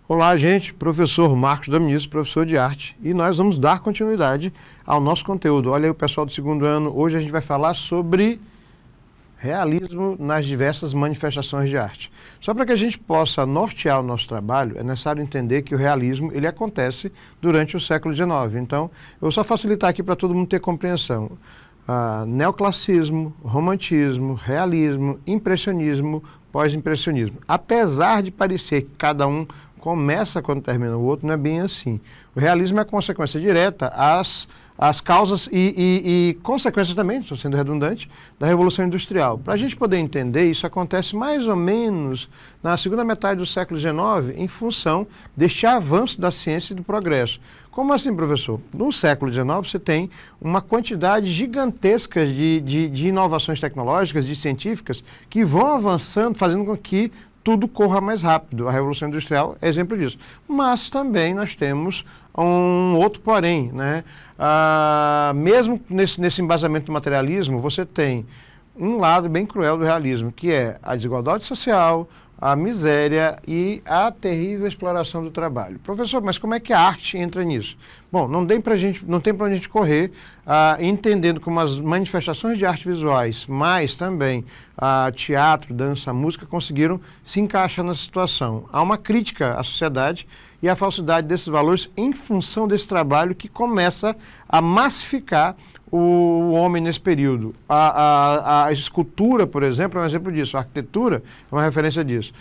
Olá, gente. Professor Marcos Dominici, professor de arte. E nós vamos dar continuidade ao nosso conteúdo. Olha aí o pessoal do segundo ano. Hoje a gente vai falar sobre realismo nas diversas manifestações de arte. Só para que a gente possa nortear o nosso trabalho, é necessário entender que o realismo ele acontece durante o século XIX. Então, eu vou só facilitar aqui para todo mundo ter compreensão. Neoclassicismo, romantismo, realismo, impressionismo, pós-impressionismo. Apesar de parecer que cada um começa quando termina o outro, não é bem assim. O realismo é a consequência direta às causas e consequências também, estou sendo redundante, da Revolução Industrial. Para a gente poder entender, isso acontece mais ou menos na segunda metade do século XIX, em função deste avanço da ciência e do progresso. Como assim, professor? No século XIX você tem uma quantidade gigantesca de inovações tecnológicas, de científicas, que vão avançando, fazendo com que tudo corra mais rápido. A Revolução Industrial é exemplo disso. Mas também nós temos um outro porém, né? Mesmo nesse embasamento do materialismo, você tem um lado bem cruel do realismo, que é a desigualdade social, a miséria e a terrível exploração do trabalho. Professor, mas como é que a arte entra nisso? Bom, não tem para a gente correr entendendo como as manifestações de arte visuais, mas também teatro, dança, música, conseguiram se encaixar nessa situação. Há uma crítica à sociedade e à falsidade desses valores em função desse trabalho que começa a massificar o homem nesse período. A escultura, por exemplo, é um exemplo disso. A arquitetura é uma referência disso.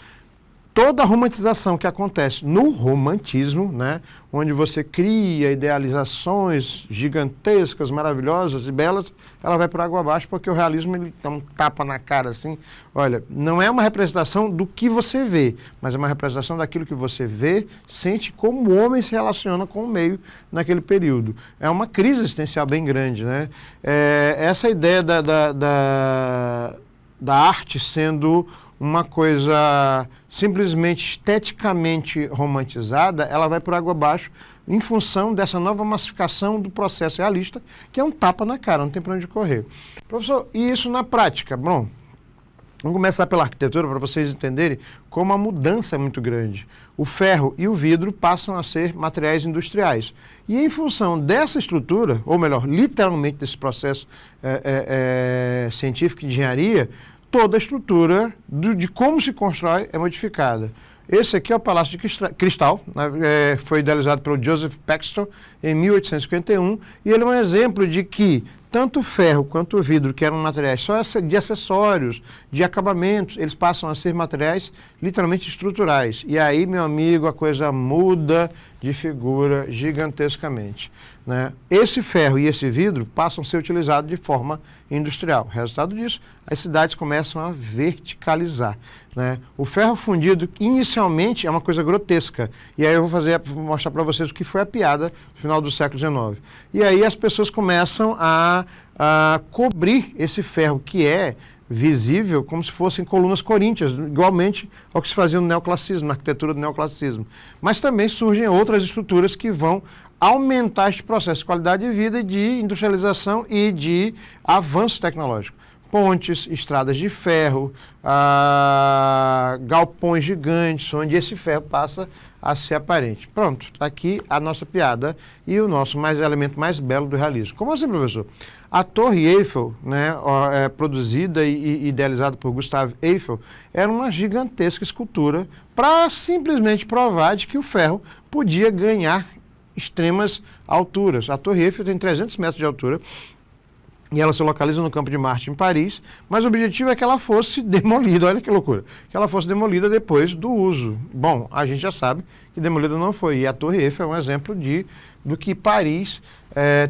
Toda a romantização que acontece no romantismo, né, onde você cria idealizações gigantescas, maravilhosas e belas, ela vai por água abaixo, porque o realismo ele dá um tapa na cara assim. Olha, não é uma representação do que você vê, mas é uma representação daquilo que você vê, sente, como o homem se relaciona com o meio naquele período. É uma crise existencial bem grande, né? Essa ideia da arte sendo uma coisa simplesmente esteticamente romantizada, ela vai por água abaixo em função dessa nova massificação do processo realista, que é um tapa na cara, não tem para onde correr. Professor, e isso na prática? Bom, vamos começar pela arquitetura para vocês entenderem como a mudança é muito grande. O ferro e o vidro passam a ser materiais industriais. E em função dessa estrutura, ou melhor, literalmente desse processo científico de engenharia, toda a estrutura de como se constrói é modificada. Esse aqui é o Palácio de Cristal, né, foi idealizado pelo Joseph Paxton em 1851, e ele é um exemplo de que tanto o ferro quanto o vidro, que eram materiais só de acessórios, de acabamentos, eles passam a ser materiais literalmente estruturais. E aí, meu amigo, a coisa muda de figura gigantescamente, né? Esse ferro e esse vidro passam a ser utilizados de forma industrial. Resultado disso, as cidades começam a verticalizar, né? O ferro fundido, inicialmente, é uma coisa grotesca. E aí eu vou mostrar para vocês o que foi a piada no final do século XIX. E aí as pessoas começam a cobrir esse ferro que é visível como se fossem colunas coríntias, igualmente ao que se fazia no neoclassicismo, na arquitetura do neoclassicismo. Mas também surgem outras estruturas que vão aumentar este processo de qualidade de vida, de industrialização e de avanço tecnológico. Pontes, estradas de ferro, galpões gigantes, onde esse ferro passa a ser aparente. Pronto, está aqui a nossa piada e o nosso elemento mais belo do realismo. Como assim, professor? A Torre Eiffel, né, produzida e idealizada por Gustave Eiffel, era uma gigantesca escultura para simplesmente provar de que o ferro podia ganhar extremas alturas. A Torre Eiffel tem 300 metros de altura e ela se localiza no Campo de Marte, em Paris, mas o objetivo é que ela fosse demolida, olha que loucura, que ela fosse demolida depois do uso. Bom, a gente já sabe que demolida não foi, e a Torre Eiffel é um exemplo do que Paris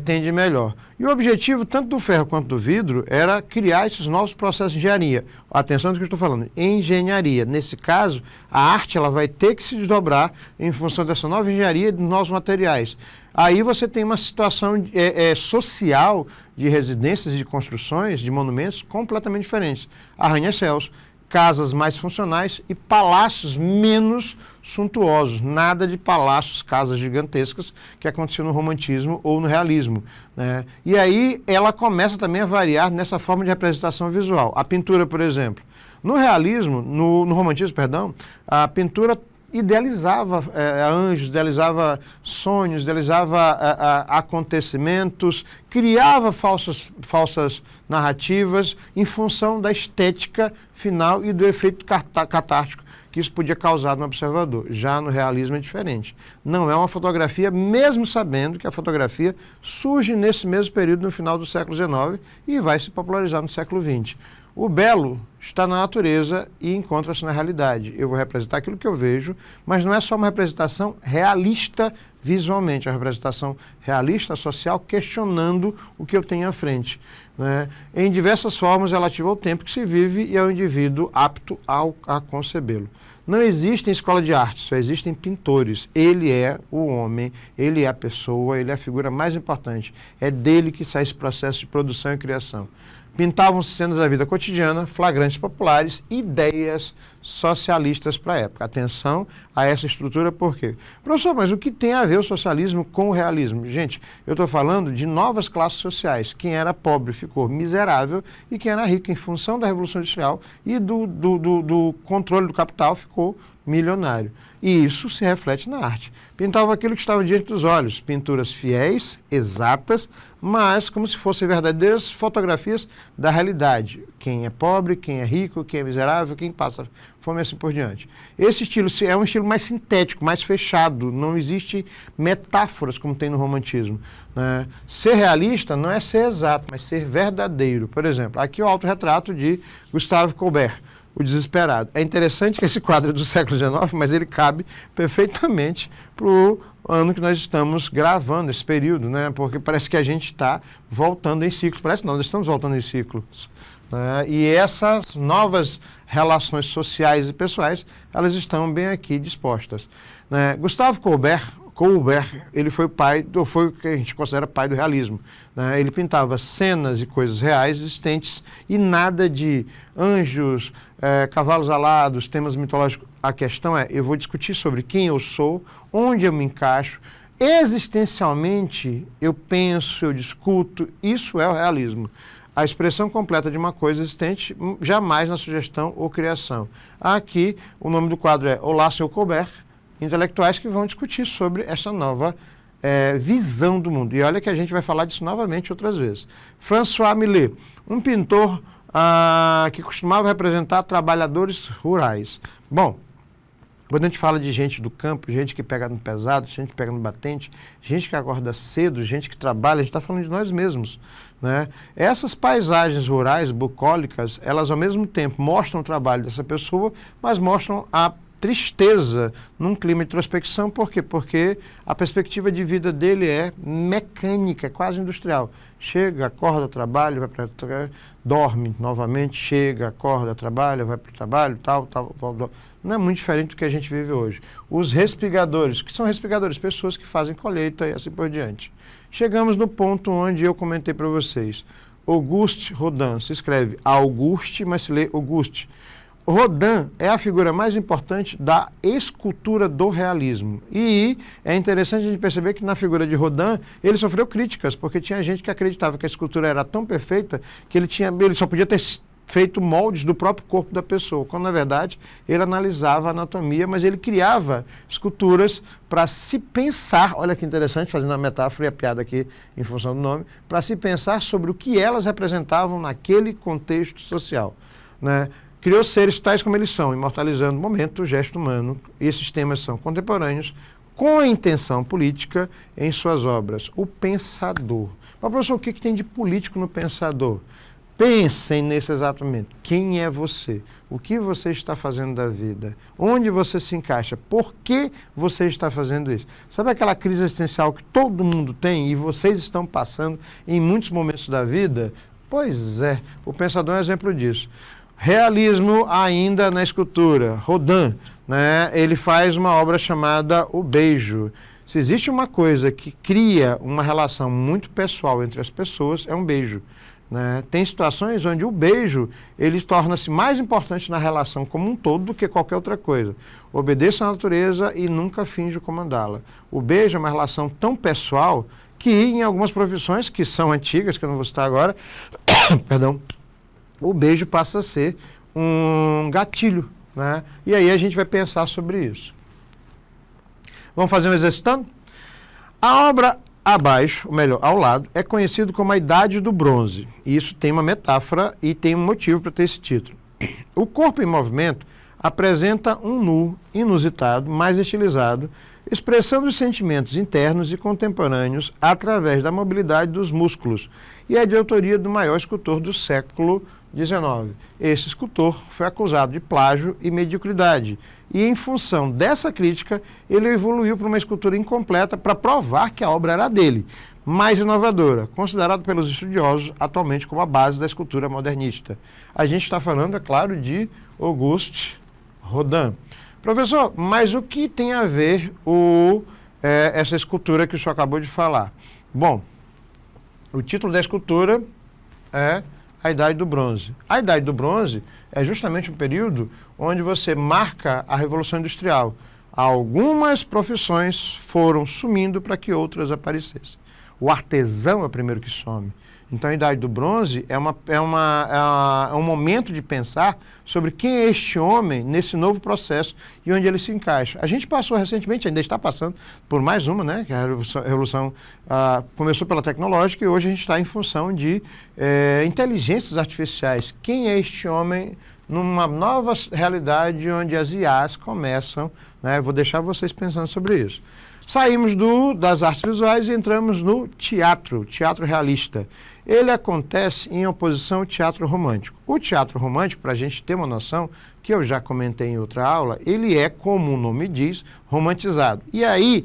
tem de melhor. E o objetivo, tanto do ferro quanto do vidro, era criar esses novos processos de engenharia. Atenção do que eu estou falando, engenharia. Nesse caso, a arte ela vai ter que se desdobrar em função dessa nova engenharia de novos materiais. Aí você tem uma situação social de residências e de construções, de monumentos completamente diferentes. Arranha-céus, casas mais funcionais e palácios menos suntuosos. Nada de palácios, casas gigantescas que aconteceu no romantismo ou no realismo, né? E aí ela começa também a variar nessa forma de representação visual. A pintura, por exemplo. No realismo, no romantismo, perdão, a pintura idealizava anjos, idealizava sonhos, idealizava acontecimentos, criava falsas narrativas em função da estética final e do efeito catártico que isso podia causar no observador. Já no realismo é diferente. Não é uma fotografia, mesmo sabendo que a fotografia surge nesse mesmo período, no final do século XIX, e vai se popularizar no século XX. O belo está na natureza e encontra-se na realidade. Eu vou representar aquilo que eu vejo, mas não é só uma representação realista visualmente, é uma representação realista social questionando o que eu tenho à frente, né? Em diversas formas relativa ao tempo que se vive e ao indivíduo apto a concebê-lo. Não existe escola de arte, só existem pintores. Ele é o homem, ele é a pessoa, ele é a figura mais importante. É dele que sai esse processo de produção e criação. Pintavam-se cenas da vida cotidiana, flagrantes populares, ideias socialistas para a época. Atenção a essa estrutura, por quê? Professor, mas o que tem a ver o socialismo com o realismo? Gente, eu estou falando de novas classes sociais. Quem era pobre ficou miserável e quem era rico, em função da Revolução Industrial e do controle do capital, ficou milionário. E isso se reflete na arte. Pintava aquilo que estava diante dos olhos, pinturas fiéis, exatas, mas como se fossem verdadeiras fotografias da realidade. Quem é pobre, quem é rico, quem é miserável, quem passa fome e assim por diante. Esse estilo é um estilo mais sintético, mais fechado, não existe metáforas como tem no romantismo, né? Ser realista não é ser exato, mas ser verdadeiro. Por exemplo, aqui o autorretrato de Gustave Courbet, O Desesperado. É interessante que esse quadro é do século XIX, mas ele cabe perfeitamente para o ano que nós estamos gravando, esse período, né? Porque parece que a gente está voltando em ciclos. Parece não, nós estamos voltando em ciclos, né? E essas novas relações sociais e pessoais, elas estão bem aqui dispostas, né? Gustave Courbet, ele foi foi o que a gente considera pai do realismo, né? Ele pintava cenas e coisas reais existentes e nada de anjos, cavalos alados, temas mitológicos. A questão é, eu vou discutir sobre quem eu sou, onde eu me encaixo, existencialmente eu penso, eu discuto, isso é o realismo. A expressão completa de uma coisa existente, jamais na sugestão ou criação. Aqui, o nome do quadro é Olá, Sr. Courbet, intelectuais que vão discutir sobre essa nova visão do mundo. E olha que a gente vai falar disso novamente outras vezes. François Millet, um pintor que costumava representar trabalhadores rurais. Bom, quando a gente fala de gente do campo, gente que pega no pesado, gente que pega no batente, gente que acorda cedo, gente que trabalha, a gente está falando de nós mesmos, né? Essas paisagens rurais, bucólicas, elas ao mesmo tempo mostram o trabalho dessa pessoa, mas mostram a tristeza num clima de introspecção. Por quê? Porque a perspectiva de vida dele é mecânica, é quase industrial. Chega, acorda, trabalha, vai para dorme novamente, chega, acorda, trabalha, vai para o trabalho, tal. Não é muito diferente do que a gente vive hoje. Os respigadores, que são respigadores? Pessoas que fazem colheita e assim por diante. Chegamos no ponto onde eu comentei para vocês. Auguste Rodin, se escreve Auguste, mas se lê Auguste. Rodin é a figura mais importante da escultura do realismo. E é interessante a gente perceber que na figura de Rodin, ele sofreu críticas, porque tinha gente que acreditava que a escultura era tão perfeita que ele só podia ter feito moldes do próprio corpo da pessoa, quando na verdade ele analisava a anatomia, mas ele criava esculturas para se pensar, olha que interessante, fazendo a metáfora e a piada aqui em função do nome, para se pensar sobre o que elas representavam naquele contexto social, né? Criou seres tais como eles são, imortalizando o momento, o gesto humano. Esses temas são contemporâneos, com a intenção política em suas obras. O pensador. Mas, professor, o que tem de político no pensador? Pensem nesse exato momento. Quem é você? O que você está fazendo da vida? Onde você se encaixa? Por que você está fazendo isso? Sabe aquela crise existencial que todo mundo tem e vocês estão passando em muitos momentos da vida? Pois é, o pensador é um exemplo disso. Realismo ainda na escultura. Rodin, né, ele faz uma obra chamada O Beijo. Se existe uma coisa que cria uma relação muito pessoal entre as pessoas, é um beijo, né? Tem situações onde o beijo ele torna-se mais importante na relação como um todo do que qualquer outra coisa. Obedeça à natureza e nunca finja comandá-la. O beijo é uma relação tão pessoal que em algumas profissões que são antigas, que eu não vou citar agora, perdão, o beijo passa a ser um gatilho, né? E aí a gente vai pensar sobre isso. Vamos fazer um exercitando? A obra abaixo, ou melhor, ao lado, é conhecido como a Idade do Bronze. E isso tem uma metáfora e tem um motivo para ter esse título. O corpo em movimento apresenta um nu inusitado, mais estilizado, expressando os sentimentos internos e contemporâneos através da mobilidade dos músculos, e é de autoria do maior escultor do século XIX. Esse escultor foi acusado de plágio e mediocridade, e em função dessa crítica, ele evoluiu para uma escultura incompleta para provar que a obra era dele, mais inovadora, considerado pelos estudiosos atualmente como a base da escultura modernista. A gente está falando, é claro, de Auguste Rodin. Professor, mas o que tem a ver essa escultura que o senhor acabou de falar? Bom, o título da escultura é a Idade do Bronze. A Idade do Bronze é justamente um período onde você marca a Revolução Industrial. Algumas profissões foram sumindo para que outras aparecessem. O artesão é o primeiro que some. Então a Idade do Bronze é um momento de pensar sobre quem é este homem nesse novo processo e onde ele se encaixa. A gente passou recentemente, ainda está passando por mais uma, né? Que a Revolução começou pela tecnológica e hoje a gente está em função de inteligências artificiais. Quem é este homem numa nova realidade onde as IAs começam, né? Vou deixar vocês pensando sobre isso. Saímos das artes visuais e entramos no teatro realista. Ele acontece em oposição ao teatro romântico. O teatro romântico, para a gente ter uma noção, que eu já comentei em outra aula, ele é, como o nome diz, romantizado. E aí,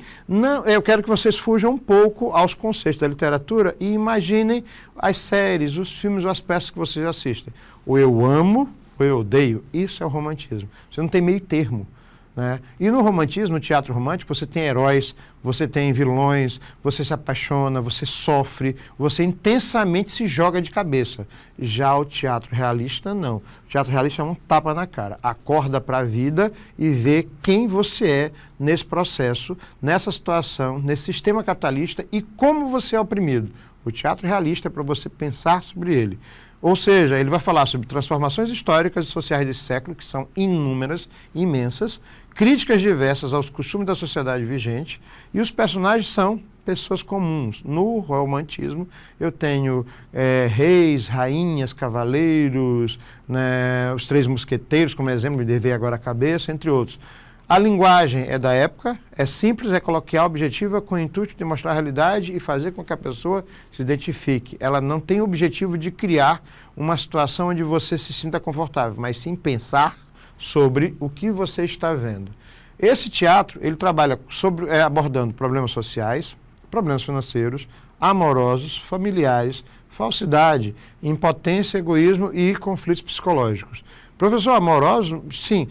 eu quero que vocês fujam um pouco aos conceitos da literatura e imaginem as séries, os filmes ou as peças que vocês assistem. Ou eu amo, ou eu odeio. Isso é o romantismo. Você não tem meio termo. Né? E no romantismo, no teatro romântico, você tem heróis, você tem vilões, você se apaixona, você sofre, você intensamente se joga de cabeça. Já o teatro realista, não. O teatro realista é um tapa na cara. Acorda para a vida e vê quem você é nesse processo, nessa situação, nesse sistema capitalista e como você é oprimido. O teatro realista é para você pensar sobre ele. Ou seja, ele vai falar sobre transformações históricas e sociais desse século, que são inúmeras, imensas, críticas diversas aos costumes da sociedade vigente, e os personagens são pessoas comuns. No romantismo, eu tenho reis, rainhas, cavaleiros, né, os três mosqueteiros, como exemplo, me veio agora a cabeça, entre outros. A linguagem é da época, é simples, é coloquial, objetiva, com o intuito de mostrar a realidade e fazer com que a pessoa se identifique. Ela não tem o objetivo de criar uma situação onde você se sinta confortável, mas sim pensar sobre o que você está vendo. Esse teatro, ele trabalha abordando problemas sociais, problemas financeiros, amorosos, familiares, falsidade, impotência, egoísmo e conflitos psicológicos. Professor, amoroso? Sim.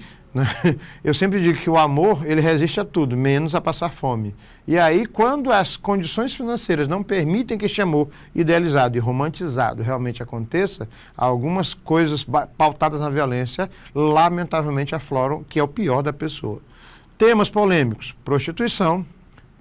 Eu sempre digo que o amor, ele resiste a tudo, menos a passar fome. E aí, quando as condições financeiras não permitem que este amor idealizado e romantizado realmente aconteça, algumas coisas pautadas na violência, lamentavelmente afloram, que é o pior da pessoa. Temas polêmicos: prostituição,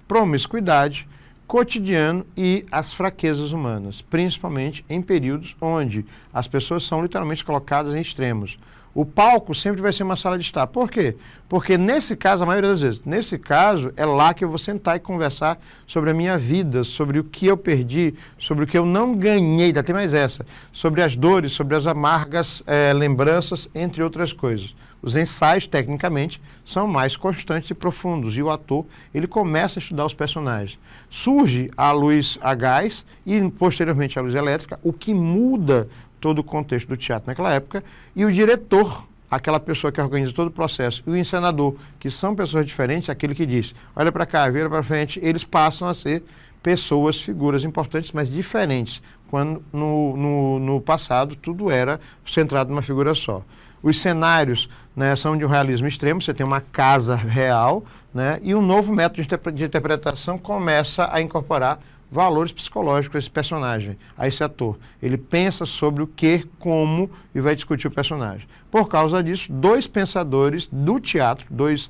promiscuidade, cotidiano e as fraquezas humanas, principalmente em períodos onde as pessoas são literalmente colocadas em extremos. O palco sempre vai ser uma sala de estar. Por quê? Porque nesse caso, a maioria das vezes, nesse caso, é lá que eu vou sentar e conversar sobre a minha vida, sobre o que eu perdi, sobre o que eu não ganhei, ainda tem mais essa, sobre as dores, sobre as amargas lembranças, entre outras coisas. Os ensaios, tecnicamente, são mais constantes e profundos, e o ator, ele começa a estudar os personagens. Surge a luz a gás e, posteriormente, a luz elétrica, o que muda todo o contexto do teatro naquela época, e o diretor, aquela pessoa que organiza todo o processo, e o encenador, que são pessoas diferentes, aquele que diz, olha para cá, vira para frente, eles passam a ser pessoas, figuras importantes, mas diferentes, quando no passado tudo era centrado numa figura só. Os cenários, né, são de um realismo extremo, você tem uma casa real, né, e um novo método de interpretação começa a incorporar valores psicológicos a esse personagem, a esse ator. Ele pensa sobre o que, como e vai discutir o personagem. Por causa disso, dois pensadores do teatro, dois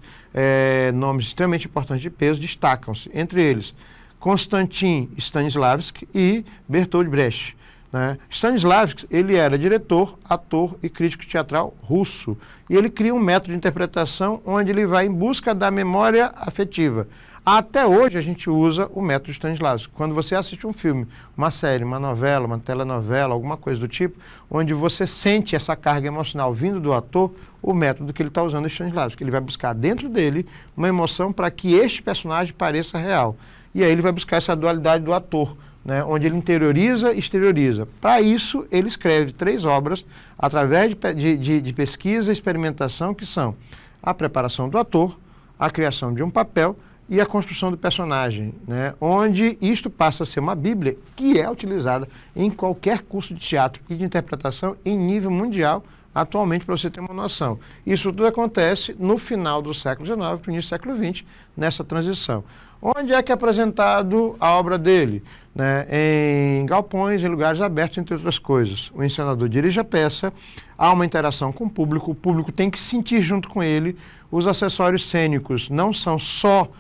nomes extremamente importantes de peso, destacam-se. Entre eles, Konstantin Stanislavski e Bertolt Brecht. Né? Stanislavski, ele era diretor, ator e crítico teatral russo. E ele cria um método de interpretação onde ele vai em busca da memória afetiva. Até hoje a gente usa o método Stanislavski. Quando você assiste um filme, uma série, uma novela, uma telenovela, alguma coisa do tipo, onde você sente essa carga emocional vindo do ator, o método que ele está usando é Stanislavski. Ele vai buscar dentro dele uma emoção para que este personagem pareça real. E aí ele vai buscar essa dualidade do ator, né, onde ele interioriza e exterioriza. Para isso, ele escreve 3 obras através de pesquisa e experimentação, que são a preparação do ator, a criação de um papel e a construção do personagem, né, onde isto passa a ser uma bíblia que é utilizada em qualquer curso de teatro e de interpretação em nível mundial, atualmente, para você ter uma noção. Isso tudo acontece no final do século XIX para o início do século XX, nessa transição. Onde é que é apresentado a obra dele? Né? Em galpões, em lugares abertos, entre outras coisas. O encenador dirige a peça, há uma interação com o público tem que sentir junto com ele. Os acessórios cênicos não são só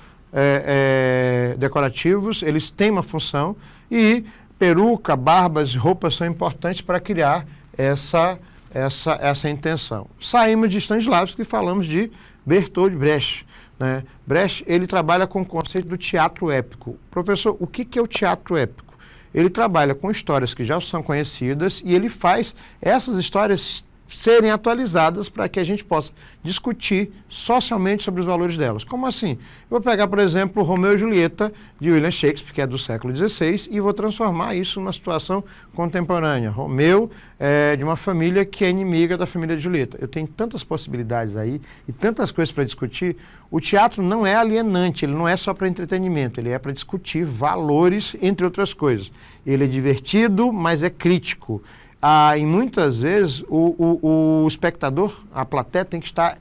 decorativos, eles têm uma função, e peruca, barbas, roupas são importantes para criar essa intenção. Saímos de Stanislavski e falamos de Bertolt Brecht. Né? Brecht, ele trabalha com o conceito do teatro épico. Professor, o que é o teatro épico? Ele trabalha com histórias que já são conhecidas e ele faz essas histórias serem atualizadas para que a gente possa discutir socialmente sobre os valores delas. Como assim? Eu vou pegar, por exemplo, Romeu e Julieta, de William Shakespeare, que é do século XVI, e vou transformar isso numa situação contemporânea. Romeu é de uma família que é inimiga da família de Julieta. Eu tenho tantas possibilidades aí e tantas coisas para discutir. O teatro não é alienante, ele não é só para entretenimento, ele é para discutir valores, entre outras coisas. Ele é divertido, mas é crítico. E muitas vezes o espectador, a plateia, tem que estar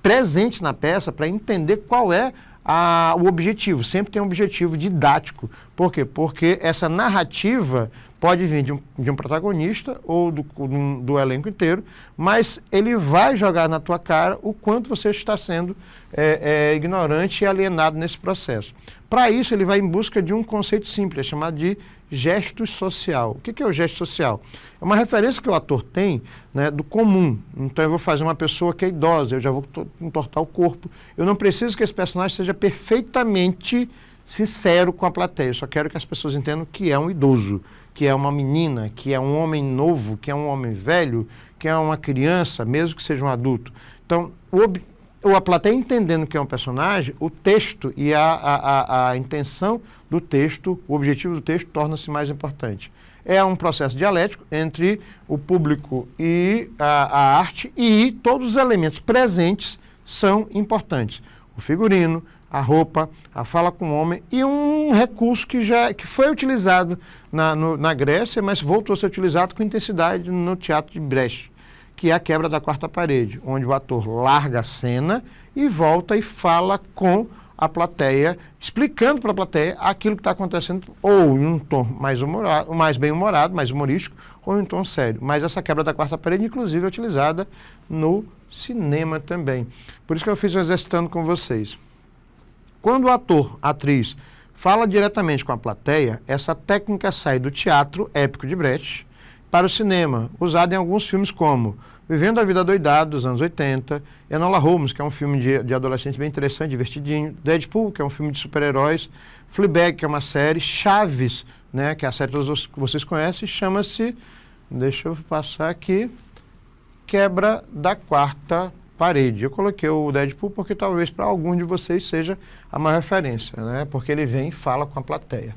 presente na peça para entender qual é o objetivo. Sempre tem um objetivo didático. Por quê? Porque essa narrativa pode vir de um protagonista ou do elenco inteiro, mas ele vai jogar na tua cara o quanto você está sendo ignorante e alienado nesse processo. Para isso, ele vai em busca de um conceito simples, chamado de gesto social. O que é o gesto social? É uma referência que o ator tem, né, do comum. Então eu vou fazer uma pessoa que é idosa, eu já vou entortar o corpo. Eu não preciso que esse personagem seja perfeitamente sincero com a plateia. Eu só quero que as pessoas entendam que é um idoso, que é uma menina, que é um homem novo, que é um homem velho, que é uma criança, mesmo que seja um adulto. Então, a plateia entendendo que é um personagem, o texto e a intenção do texto, o objetivo do texto, torna-se mais importante. É um processo dialético entre o público e a arte, e todos os elementos presentes são importantes. O figurino, a roupa, a fala com o homem, e um recurso que foi utilizado na Grécia, mas voltou a ser utilizado com intensidade no teatro de Brecht, que é a quebra da quarta parede, onde o ator larga a cena e volta e fala com a plateia, explicando para a plateia aquilo que está acontecendo, ou em um tom mais bem-humorado, mais humorístico, ou em um tom sério. Mas essa quebra da quarta parede, inclusive, é utilizada no cinema também. Por isso que eu fiz um exercitando com vocês. Quando o ator, a atriz, fala diretamente com a plateia, essa técnica sai do teatro épico de Brecht para o cinema, usado em alguns filmes como Vivendo a Vida Adoidado, dos anos 80, Enola Holmes, que é um filme de adolescente bem interessante, divertidinho, Deadpool, que é um filme de super-heróis, Fleabag, que é uma série, Chaves, né, que é a série que vocês conhecem, chama-se, deixa eu passar aqui, Quebra da Quarta Parede. Eu coloquei o Deadpool porque talvez para algum de vocês seja a maior referência, né, porque ele vem e fala com a plateia.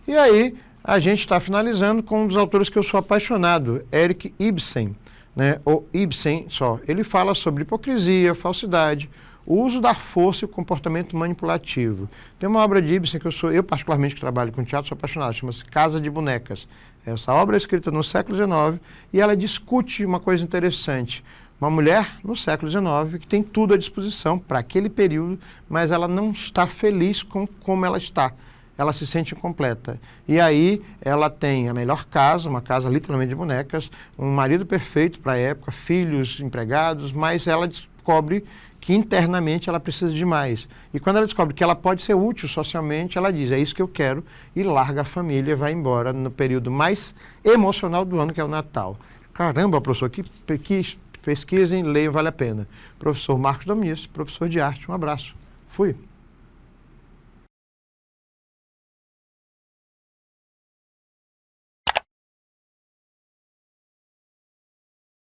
E aí, a gente está finalizando com um dos autores que eu sou apaixonado, Eric Ibsen, né, ou Ibsen só. Ele fala sobre hipocrisia, falsidade, o uso da força e o comportamento manipulativo. Tem uma obra de Ibsen que eu particularmente que trabalho com teatro, sou apaixonado, chama-se Casa de Bonecas. Essa obra é escrita no século XIX e ela discute uma coisa interessante. Uma mulher no século XIX que tem tudo à disposição para aquele período, mas ela não está feliz com como ela está. Ela se sente incompleta. E aí ela tem a melhor casa, uma casa literalmente de bonecas, um marido perfeito para a época, filhos, empregados, mas ela descobre que internamente ela precisa de mais. E quando ela descobre que ela pode ser útil socialmente, ela diz, é isso que eu quero, e larga a família e vai embora no período mais emocional do ano, que é o Natal. Caramba, professor, que pesquisem, leiam, vale a pena. Professor Marcos Domingues, professor de arte, um abraço. Fui.